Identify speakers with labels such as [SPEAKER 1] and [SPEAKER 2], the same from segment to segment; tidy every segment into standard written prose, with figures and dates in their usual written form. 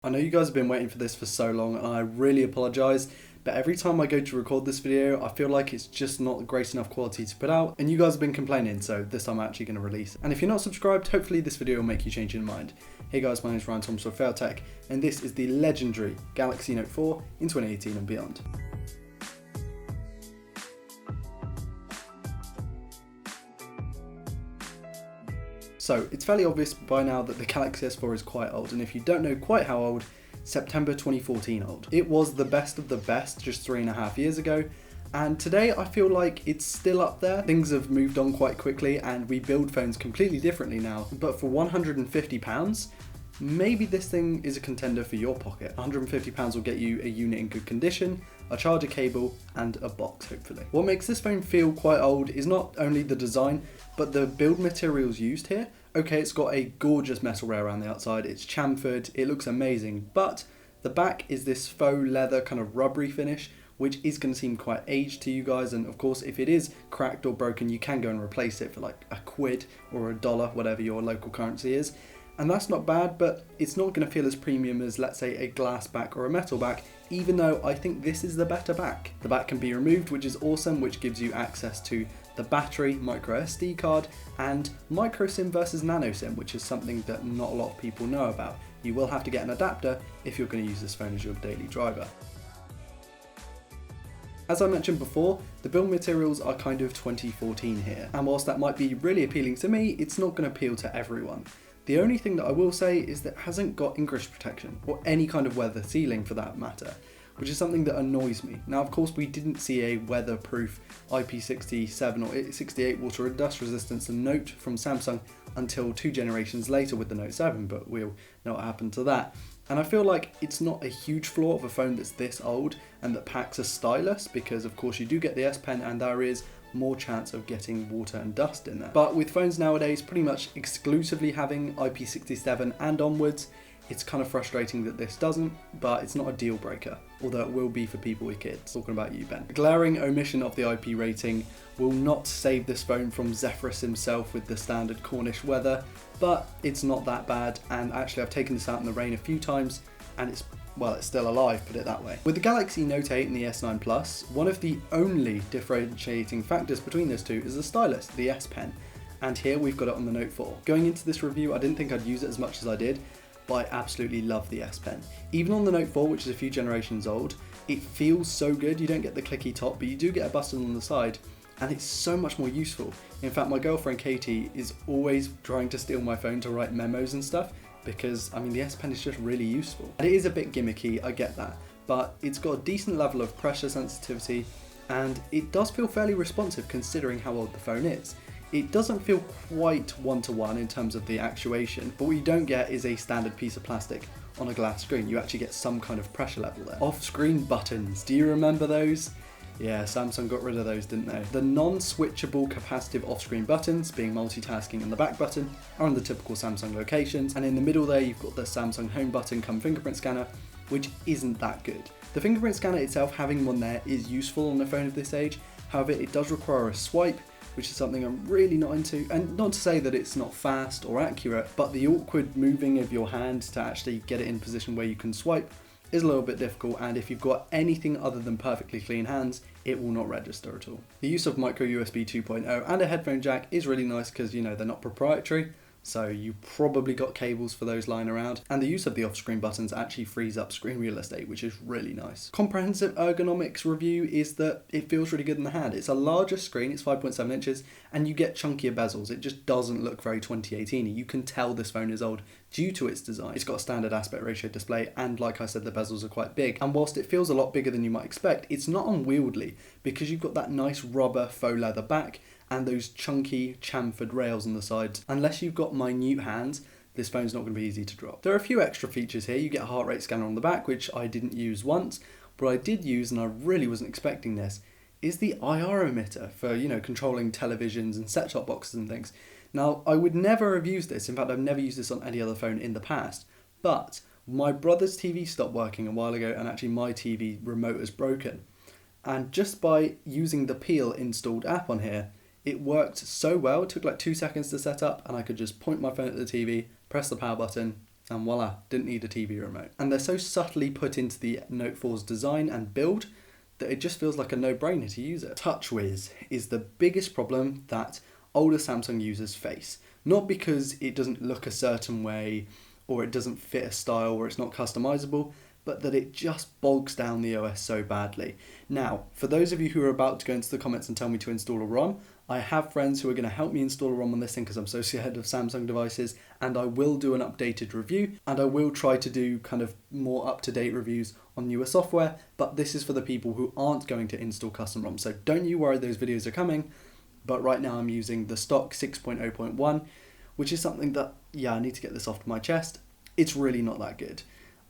[SPEAKER 1] I know you guys have been waiting for this for so long and I really apologise, but every time I go to record this video I feel like it's just not great enough quality to put out, and you guys have been complaining, so this time I'm actually going to release it. And if you're not subscribed, hopefully this video will make you change your mind. Hey guys, my name is Ryan Thomas for Failtech, and this is the legendary Galaxy Note 4 in 2018 and beyond. So it's fairly obvious by now that the Galaxy S4 is quite old, and if you don't know quite how old, September 2014 old. It was the best of the best just 3.5 years ago, and today I feel like it's still up there. Things have moved on quite quickly and we build phones completely differently now, but for £150, maybe this thing is a contender for your pocket. £150 will get you a unit in good condition, a charger cable, and a box hopefully. What makes this phone feel quite old is not only the design, but the build materials used here. Okay, it's got a gorgeous metal rail around the outside, it's chamfered, it looks amazing, but the back is this faux leather kind of rubbery finish, which is going to seem quite aged to you guys, and of course if it is cracked or broken you can go and replace it for like £1 or $1, whatever your local currency is. And that's not bad, but it's not going to feel as premium as, let's say, a glass back or a metal back, even though I think this is the better back. The back can be removed, which is awesome, which gives you access to the battery, micro SD card, and micro SIM versus nano SIM, which is something that not a lot of people know about. You will have to get an adapter if you're going to use this phone as your daily driver. As I mentioned before, the build materials are kind of 2014 here, and whilst that might be really appealing to me, it's not going to appeal to everyone. The only thing that I will say is that it hasn't got ingress protection, or any kind of weather sealing for that matter, which is something that annoys me. Now of course we didn't see a weatherproof IP67 or 68 water and dust resistance Note from Samsung until 2 generations later with the Note 7, but we'll know what happened to that. And I feel like it's not a huge flaw of a phone that's this old and that packs a stylus, because of course you do get the S Pen and there is more chance of getting water and dust in there. But with phones nowadays pretty much exclusively having IP67 and onwards, it's kind of frustrating that this doesn't, but it's not a deal breaker, although it will be for people with kids. Talking about you, Ben. The glaring omission of the IP rating will not save this phone from Zephyrus himself with the standard Cornish weather, but it's not that bad, and actually I've taken this out in the rain a few times and it's still alive, put it that way. With the Galaxy Note 8 and the S9 Plus, one of the only differentiating factors between those two is the stylus, the S Pen, and here we've got it on the Note 4. Going into this review I didn't think I'd use it as much as I did, but I absolutely love the S Pen. Even on the Note 4, which is a few generations old, it feels so good. You don't get the clicky top, but you do get a button on the side, and it's so much more useful. In fact, my girlfriend Katie is always trying to steal my phone to write memos and stuff, because I mean the S Pen is just really useful. And it is a bit gimmicky, I get that, but it's got a decent level of pressure sensitivity, and it does feel fairly responsive considering how old the phone is. It doesn't feel quite one-to-one in terms of the actuation, but what you don't get is a standard piece of plastic on a glass screen. You actually get some kind of pressure level there. Off-screen buttons, do you remember those? Yeah, Samsung got rid of those, didn't they? The non-switchable capacitive off-screen buttons, being multitasking and the back button, are on the typical Samsung locations, and in the middle there you've got the Samsung home button come fingerprint scanner, which isn't that good. The fingerprint scanner itself, having one there, is useful on a phone of this age. However, it does require a swipe, which is something I'm really not into, and not to say that it's not fast or accurate, but the awkward moving of your hand to actually get it in a position where you can swipe is a little bit difficult, and if you've got anything other than perfectly clean hands, it will not register at all. The use of micro USB 2.0 and a headphone jack is really nice because, you know, they're not proprietary, so you probably got cables for those lying around, and the use of the off-screen buttons actually frees up screen real estate, which is really nice. Comprehensive ergonomics review is that it feels really good in the hand. It's a larger screen, it's 5.7 inches, and you get chunkier bezels. It just doesn't look very 2018-y. You can tell this phone is old due to its design. It's got a standard aspect ratio display, and like I said, the bezels are quite big, and whilst it feels a lot bigger than you might expect, it's not unwieldy because you've got that nice rubber faux leather back and those chunky chamfered rails on the sides. Unless you've got minute hands, this phone's not going to be easy to drop. There are a few extra features here. You get a heart rate scanner on the back, which I didn't use once, but I did use, and I really wasn't expecting this, is the IR emitter for, you know, controlling televisions and set-top boxes and things. Now, I would never have used this. In fact, I've never used this on any other phone in the past, but my brother's TV stopped working a while ago, and actually my TV remote is broken. And just by using the Peel installed app on here, it worked so well. It took like 2 seconds to set up, and I could just point my phone at the TV, press the power button, and voila, didn't need a TV remote. And they're so subtly put into the Note 4's design and build that it just feels like a no-brainer to use it. TouchWiz is the biggest problem that older Samsung users face. Not because it doesn't look a certain way, or it doesn't fit a style, or it's not customizable, but that it just bogs down the OS so badly. Now, for those of you who are about to go into the comments and tell me to install a ROM, I have friends who are going to help me install a ROM on this thing because I'm so scared of Samsung devices, and I will do an updated review, and I will try to do kind of more up-to-date reviews on newer software, but this is for the people who aren't going to install custom ROMs, so don't you worry, those videos are coming, but right now I'm using the stock 6.0.1, which is something that, yeah, I need to get this off my chest. It's really not that good.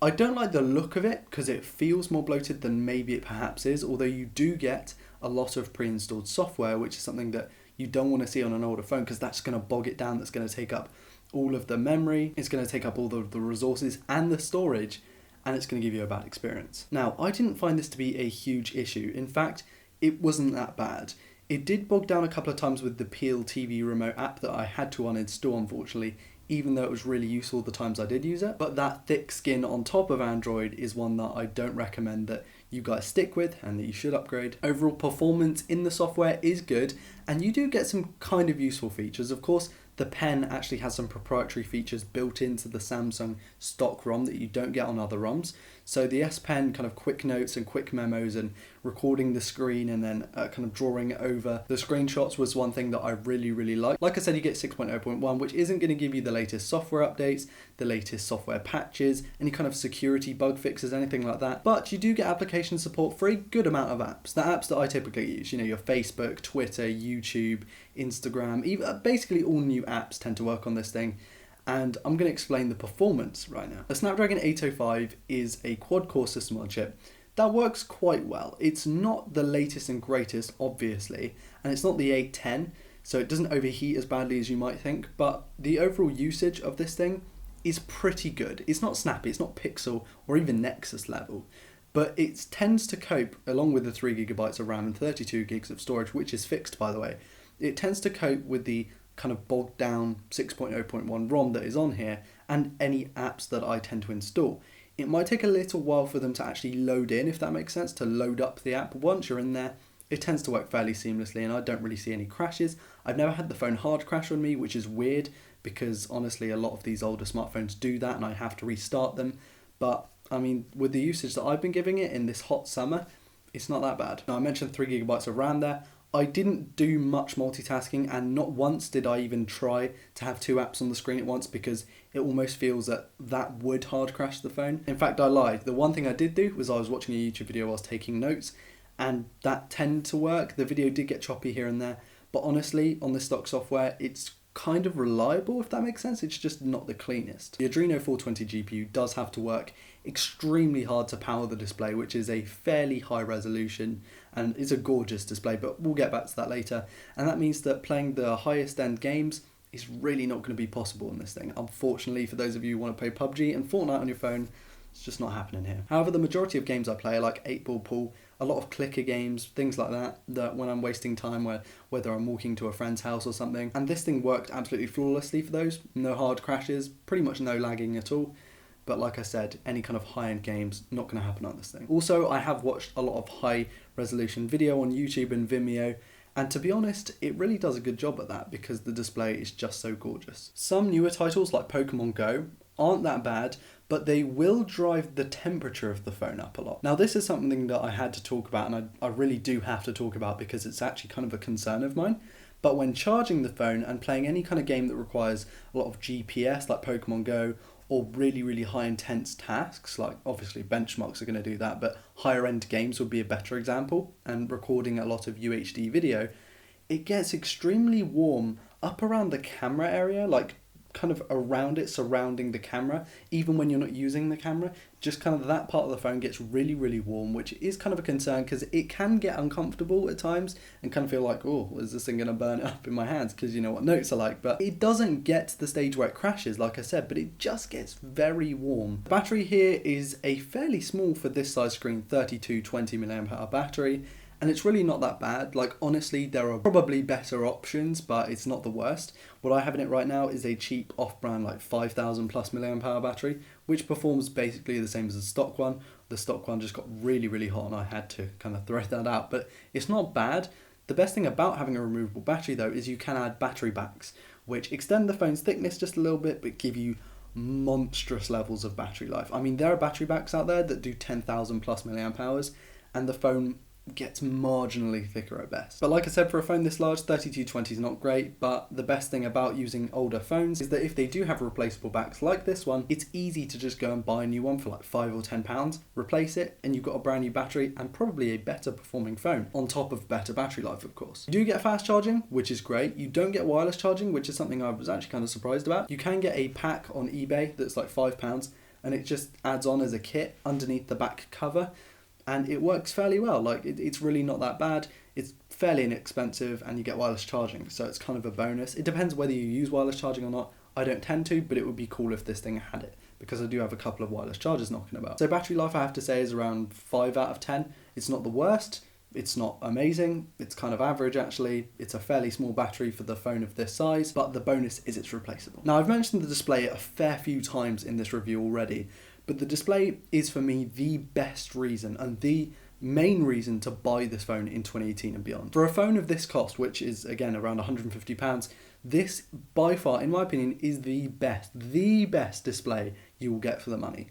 [SPEAKER 1] I don't like the look of it because it feels more bloated than maybe it perhaps is, although you do get a lot of pre-installed software, which is something that you don't want to see on an older phone because that's going to bog it down, that's going to take up all of the memory, it's going to take up all of the resources and the storage, and it's going to give you a bad experience. Now, I didn't find this to be a huge issue. In fact, it wasn't that bad. It did bog down a couple of times with the Peel TV remote app that I had to uninstall, unfortunately, even though it was really useful the times I did use it. But that thick skin on top of Android is one that I don't recommend that you guys stick with and that you should upgrade. Overall performance in the software is good, and you do get some kind of useful features. Of course, the pen actually has some proprietary features built into the Samsung stock ROM that you don't get on other ROMs. So the S Pen kind of quick notes and quick memos and recording the screen and then kind of drawing over the screenshots was one thing that I really liked. Like I said, you get 6.0.1, which isn't going to give you the latest software updates, the latest software patches, any kind of security bug fixes, anything like that. But you do get application support for a good amount of apps. The apps that I typically use, your Facebook, Twitter, YouTube, Instagram, even basically all new apps tend to work on this thing. And I'm going to explain the performance right now. The Snapdragon 805 is a quad-core system on chip that works quite well. It's not the latest and greatest, obviously, and it's not the 810, so it doesn't overheat as badly as you might think, but the overall usage of this thing is pretty good. It's not snappy, it's not Pixel or even Nexus level, but it tends to cope, along with the 3GB of RAM and 32GB of storage, which is fixed, by the way. It tends to cope with the kind of bogged down 6.0.1 ROM that is on here and any apps that I tend to install. It might take a little while for them to actually load in, if that makes sense, to load up the app. Once you're in there, it tends to work fairly seamlessly and I don't really see any crashes. I've never had the phone hard crash on me, which is weird because honestly a lot of these older smartphones do that and I have to restart them. But I mean, with the usage that I've been giving it in this hot summer, it's not that bad. Now I mentioned 3GB of RAM there. I didn't do much multitasking and not once did I even try to have two apps on the screen at once because it almost feels that that would hard crash the phone. In fact, I lied. The one thing I did do was I was watching a YouTube video whilst taking notes and that tended to work. The video did get choppy here and there, but honestly, on this stock software, it's kind of reliable, if that makes sense. It's just not the cleanest. The Adreno 420 GPU does have to work extremely hard to power the display, which is a fairly high resolution and is a gorgeous display, but we'll get back to that later. And that means that playing the highest end games is really not going to be possible on this thing. Unfortunately, for those of you who want to play PUBG and Fortnite on your phone, it's just not happening here. However, the majority of games I play are like 8-ball pool, a lot of clicker games, things like that, that when I'm wasting time, whether I'm walking to a friend's house or something. And this thing worked absolutely flawlessly for those. No hard crashes, pretty much no lagging at all. But like I said, any kind of high-end games, not going to happen on this thing. Also, I have watched a lot of high-resolution video on YouTube and Vimeo, and to be honest, it really does a good job at that because the display is just so gorgeous. Some newer titles like Pokemon Go aren't that bad, but they will drive the temperature of the phone up a lot. Now, this is something that I had to talk about, and I really do have to talk about because it's actually kind of a concern of mine. But when charging the phone and playing any kind of game that requires a lot of GPS, like Pokemon Go, or really high intense tasks, like obviously benchmarks are going to do that, but higher end games would be a better example, and recording a lot of UHD video, it gets extremely warm up around the camera area, like kind of around it, surrounding the camera, even when you're not using the camera. Just kind of that part of the phone gets really warm, which is kind of a concern because it can get uncomfortable at times and kind of feel like, oh, is this thing going to burn up in my hands? Because you know what notes are like. But it doesn't get to the stage where it crashes, like I said, but it just gets very warm. The battery here is a fairly small, for this size screen, 3220 mAh battery. and it's really not that bad. Like, honestly, there are probably better options, but it's not the worst. What I have in it right now is a cheap off-brand, like 5,000 plus milliamp hour battery, which performs basically the same as the stock one. The stock one just got really, really hot and I had to kind of throw that out, but it's not bad. The best thing about having a removable battery though is you can add battery backs, which extend the phone's thickness just a little bit, but give you monstrous levels of battery life. I mean, there are battery backs out there that do 10,000 plus milliamp hours, and the phone gets marginally thicker at best. But like I said, for a phone this large, 3220 is not great, but the best thing about using older phones is that if they do have replaceable backs like this one, it's easy to just go and buy a new one for like £5 or £10, replace it, and you've got a brand new battery and probably a better performing phone, on top of better battery life, of course. You do get fast charging, which is great. You don't get wireless charging, which is something I was actually kind of surprised about. You can get a pack on eBay that's like £5, and it just adds on as a kit underneath the back cover. And it works fairly well. Like, it's really not that bad. It's fairly inexpensive and you get wireless charging, so it's kind of a bonus. It depends whether you use wireless charging or not. I don't tend to, but it would be cool if this thing had it, because I do have a couple of wireless chargers knocking about. So battery life, I have to say, is around 5 out of 10. It's not the worst. It's not amazing. It's kind of average, actually. It's a fairly small battery for the phone of this size, but the bonus is it's replaceable. Now, I've mentioned the display a fair few times in this review already, but the display is for me the best reason and the main reason to buy this phone in 2018 and beyond. For a phone of this cost, which is again around £150, this by far, in my opinion, is the best display you will get for the money.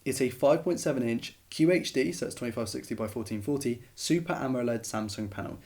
[SPEAKER 1] It's a 5.7 inch QHD, so it's 2560 by 1440 Super AMOLED Samsung panel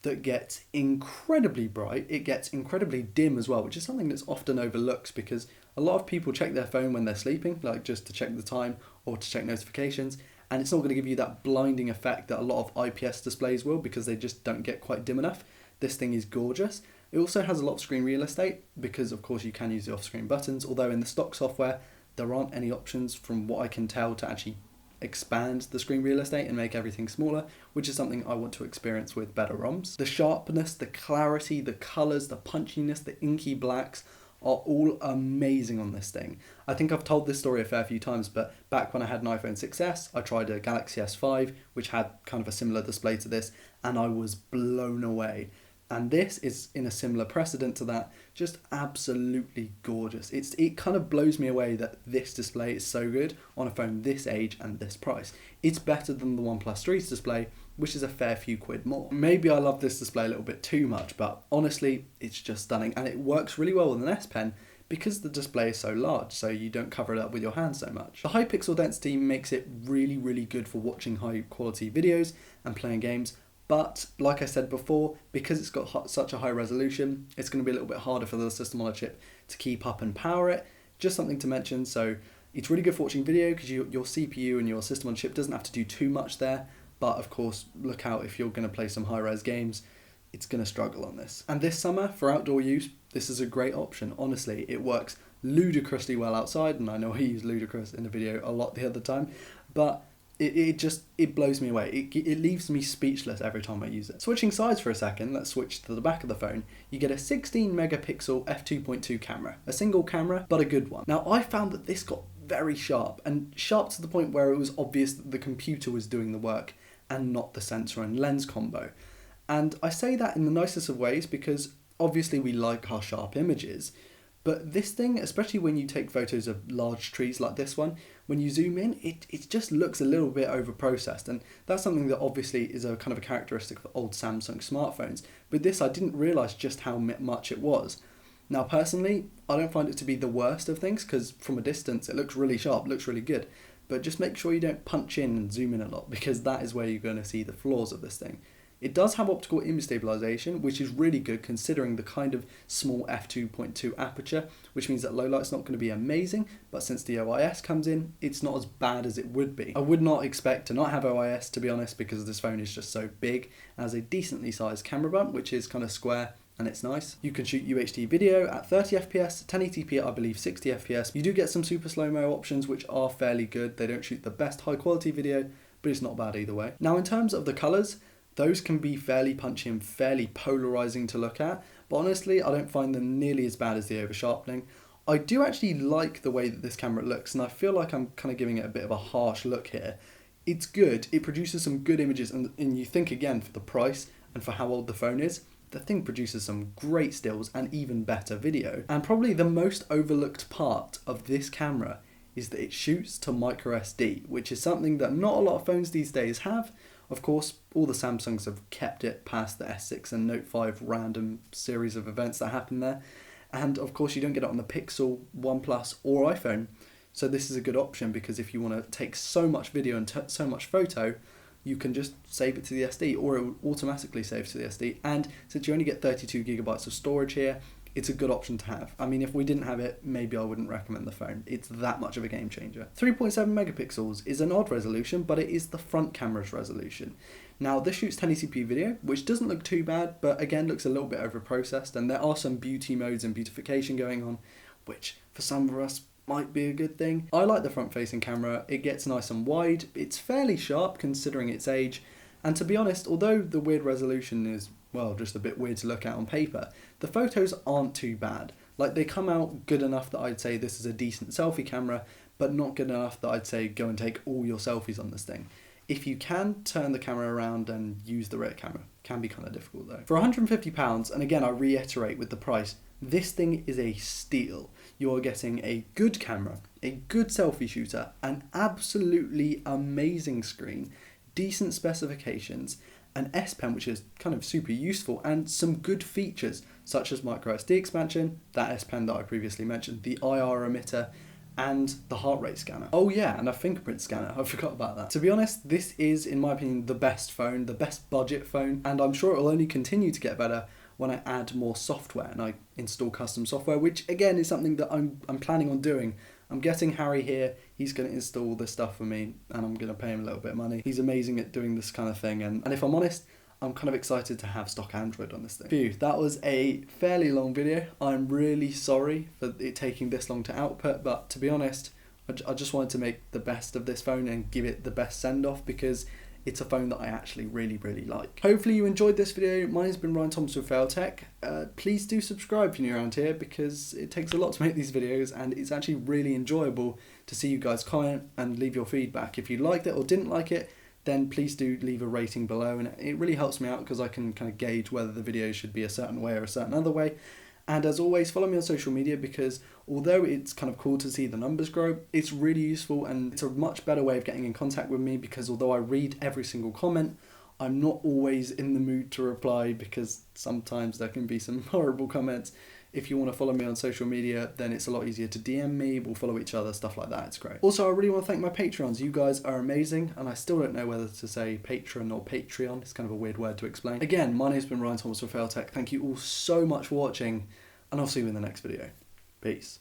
[SPEAKER 1] that gets incredibly bright. It gets incredibly dim as well, which is something that's often overlooked because a lot of people check their phone when they're sleeping, like just to check the time or to check notifications, and it's not going to give you that blinding effect that a lot of IPS displays will, because they just don't get quite dim enough. This thing is gorgeous. It also has a lot of screen real estate because, of course, you can use the off-screen buttons, although in the stock software there aren't any options from what I can tell to actually expand the screen real estate and make everything smaller, which is something I want to experience with better ROMs. The sharpness, the clarity, the colours, the punchiness, the inky blacks are all amazing on this thing. I think I've told this story a fair few times, but back when I had an iPhone 6S, I tried a Galaxy S5, which had kind of a similar display to this, and I was blown away. And this is in a similar precedent to that, just absolutely gorgeous. It kind of blows me away that this display is so good on a phone this age and this price. It's better than the OnePlus 3's display, which is a fair few quid more. Maybe I love this display a little bit too much, but honestly, it's just stunning. And it works really well with an S Pen because the display is so large, so you don't cover it up with your hand so much. The high pixel density makes it really, really good for watching high quality videos and playing games. But like I said before, because it's got such a high resolution, it's going to be a little bit harder for the system on a chip to keep up and power it. Just something to mention. So it's really good for watching video because your CPU and your system on chip doesn't have to do too much there. But of course, look out if you're going to play some high-res games, it's going to struggle on this. And this summer, for outdoor use, this is a great option. Honestly, it works ludicrously well outside, and I know I used ludicrous in the video a lot the other time, but it blows me away. It leaves me speechless every time I use it. Switching sides for a second, let's switch to the back of the phone. You get a 16 megapixel f2.2 camera, a single camera, but a good one. Now, I found that this got very sharp, and sharp to the point where it was obvious that the computer was doing the work and not the sensor and lens combo. And I say that in the nicest of ways because obviously we like our sharp images, but this thing, especially when you take photos of large trees like this one, when you zoom in, it just looks a little bit over-processed, and that's something that obviously is a kind of a characteristic of old Samsung smartphones. But this, I didn't realise just how much it was. Now personally, I don't find it to be the worst of things, because from a distance it looks really sharp, looks really good, but just make sure you don't punch in and zoom in a lot, because that is where you're going to see the flaws of this thing. It does have optical image stabilization, which is really good considering the kind of small f2.2 aperture, which means that low light's not going to be amazing, but since the OIS comes in, it's not as bad as it would be. I would not expect to not have OIS, to be honest, because this phone is just so big. It has a decently sized camera bump, which is kind of square, and it's nice. You can shoot UHD video at 30 FPS, 1080p at I believe 60 FPS. You do get some super slow-mo options, which are fairly good. They don't shoot the best high quality video, but it's not bad either way. Now in terms of the colours, those can be fairly punchy and fairly polarizing to look at, but honestly I don't find them nearly as bad as the over-sharpening. I do actually like the way that this camera looks, and I feel like I'm kind of giving it a bit of a harsh look here. It's good, it produces some good images, and you think again for the price and for how old the phone is, the thing produces some great stills and even better video. And probably the most overlooked part of this camera is that it shoots to micro SD, which is something that not a lot of phones these days have. Of course, all the Samsungs have kept it past the S6 and Note 5 random series of events that happen there. And of course you don't get it on the Pixel, OnePlus or iPhone. So this is a good option because if you want to take so much video and so much photo, you can just save it to the SD, or it will automatically save to the SD. And since you only get 32 gigabytes of storage here, it's a good option to have. I mean, if we didn't have it, maybe I wouldn't recommend the phone. It's that much of a game changer. 3.7 megapixels is an odd resolution, but it is the front camera's resolution. Now, this shoots 1080p video, which doesn't look too bad, but again, looks a little bit overprocessed, and there are some beauty modes and beautification going on, which for some of us might be a good thing. I like the front-facing camera. It gets nice and wide. It's fairly sharp considering its age, and to be honest, although the weird resolution is, well, just a bit weird to look at on paper, the photos aren't too bad. Like, they come out good enough that I'd say this is a decent selfie camera, but not good enough that I'd say go and take all your selfies on this thing. If you can turn the camera around and use the rear camera, can be kind of difficult though. For £150, and again I reiterate with the price, this thing is a steal. You are getting a good camera, a good selfie shooter, an absolutely amazing screen, decent specifications, an S Pen which is kind of super useful, and some good features such as micro SD expansion, that S Pen that I previously mentioned, the IR emitter, and the heart rate scanner. Oh yeah, and a fingerprint scanner, I forgot about that. To be honest, this is, in my opinion, the best phone, the best budget phone, and I'm sure it will only continue to get better when I add more software and I install custom software, which again is something that I'm planning on doing. I'm getting Harry here, he's going to install this stuff for me, and I'm going to pay him a little bit of money. He's amazing at doing this kind of thing, and if I'm honest, I'm kind of excited to have stock Android on this thing. Phew, that was a fairly long video. I'm really sorry for it taking this long to output, but to be honest, I just wanted to make the best of this phone and give it the best send-off because it's a phone that I actually really, really like. Hopefully you enjoyed this video. Mine has been Ryan Thomas with Failtech. Please do subscribe if you're new around here because it takes a lot to make these videos and it's actually really enjoyable to see you guys comment and leave your feedback. If you liked it or didn't like it, then please do leave a rating below, and it really helps me out because I can kind of gauge whether the video should be a certain way or a certain other way. And as always, follow me on social media because although it's kind of cool to see the numbers grow, it's really useful and it's a much better way of getting in contact with me because although I read every single comment, I'm not always in the mood to reply because sometimes there can be some horrible comments. If you want to follow me on social media, then it's a lot easier to DM me, we'll follow each other, stuff like that, it's great. Also, I really want to thank my Patreons. You guys are amazing, and I still don't know whether to say patron or Patreon. It's kind of a weird word to explain. Again, my name's been Ryan Thomas with Failtech. Thank you all so much for watching, and I'll see you in the next video. Peace.